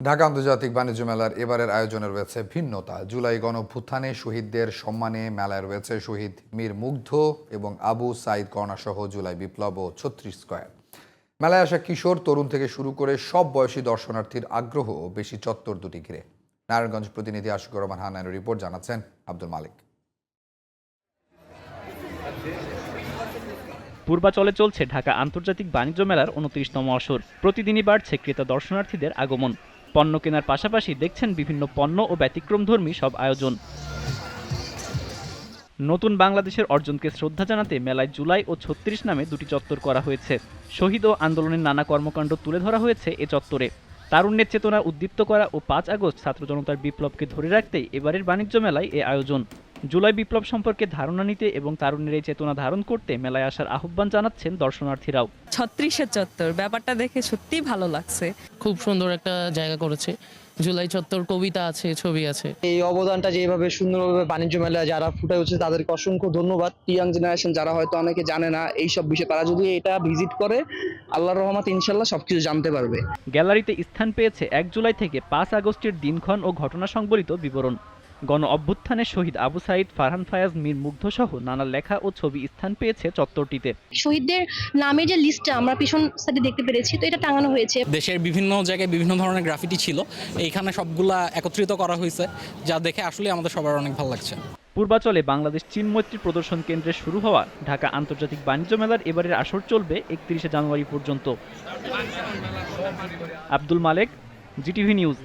ঢাকা আন্তর্জাতিক বাণিজ্য মেলার এবারের আয়োজনে রয়েছে ভিন্নতা। জুলাই গণঅভ্যুত্থানে শহীদদের সম্মানে মেলায় রয়েছে শহীদ মীর মুগ্ধ এবং আবু সাইদ কর্ণা সহ জুলাই বিপ্লব ও ৩৬ স্কয়ার। মেলায় আসা কিশোর তরুণ থেকে শুরু করে সব বয়সী দর্শনার্থীর আগ্রহ বেশি চত্বর দুটি ঘিরে। নারায়ণগঞ্জ প্রতিনিধি আশিকুর রহমান হান্নানের রিপোর্ট, জানাচ্ছেন আব্দুল মালিক। পূর্বাচলে চলছে ঢাকা আন্তর্জাতিক বাণিজ্য মেলার ২৯তম আসর। প্রতিদিনই বাড়ছে ক্রেতা দর্শনার্থীদের আগমন। পণ্য কেনার পাশাপাশি দেখছেন বিভিন্ন পণ্য ও ব্যতিক্রমধর্মী সব আয়োজন। নতুন বাংলাদেশের অর্জনকে শ্রদ্ধা জানাতে মেলায় জুলাই ও ৩৬ নামে দুটি চত্বর করা হয়েছে। শহীদ ও আন্দোলনের নানা কর্মকাণ্ড তুলে ধরা হয়েছে এ চত্বরে। তারুণ্যের চেতনা উদ্দীপ্ত করা ও ৫ আগস্ট ছাত্র জনতার বিপ্লবকে ধরে রাখতেই এবারের বাণিজ্য মেলায় এ আয়োজন। জুলাই বিপ্লব সম্পর্কে ধারণা নিতে এবং তারুণ্যের এই চেতনা ধারণ করতে মেলায় আসার আহ্বান জানাচ্ছেন দর্শনার্থীরাও। ৩৬-এর চত্বর ব্যাপারটা দেখে সত্যিই ভালো লাগছে। খুব সুন্দর একটা জায়গা করেছে। জুলাই চত্বর, কবিতা আছে, ছবি আছে। এই অবদানটা যেভাবে সুন্দরভাবে বাণিজ্য মেলায় যারা ফুটে উঠছে তাদেরকে অসংখ্য ধন্যবাদ। ইয়াং জেনারেশন যারা হয়তো অনেকে জানে না এইসব বিষয়ে, তারা যদি এটা ভিজিট করে আল্লাহর রহমতে ইনশাল্লাহ সবকিছু জানতে পারবে। গ্যালারিতে স্থান পেয়েছে ১ জুলাই থেকে ৫ আগস্টের দিনক্ষণ ও ঘটনা সংবলিত বিবরণ। গণ অভ্যুত্থানে শহীদ আবু সাইদ, ফারহান ফায়াজ, মীর মুগ্ধ সহ নানা লেখা ও ছবি স্থান পেয়েছে চত্বরটিতে। শহীদদের নামের যে লিস্টটা আমরা পিছন সাইডে দেখতে পেরেছি, তো এটা টাঙানো হয়েছে। দেশের বিভিন্ন জায়গায় বিভিন্ন ধরনের গ্রাফিটি ছিল, এইখানে সবগুলা একত্রিত করা হয়েছে, যা দেখে আসলে আমাদের সবার অনেক ভালো লাগছে। পূর্বাচলে বাংলাদেশ চীন মৈত্রী প্রদর্শন কেন্দ্রে শুরু হওয়া ঢাকা আন্তর্জাতিক বাণিজ্য মেলার এবারের আসর চলবে ৩১ জানুয়ারি পর্যন্ত। আব্দুল মালেক, জিটিভি নিউজ।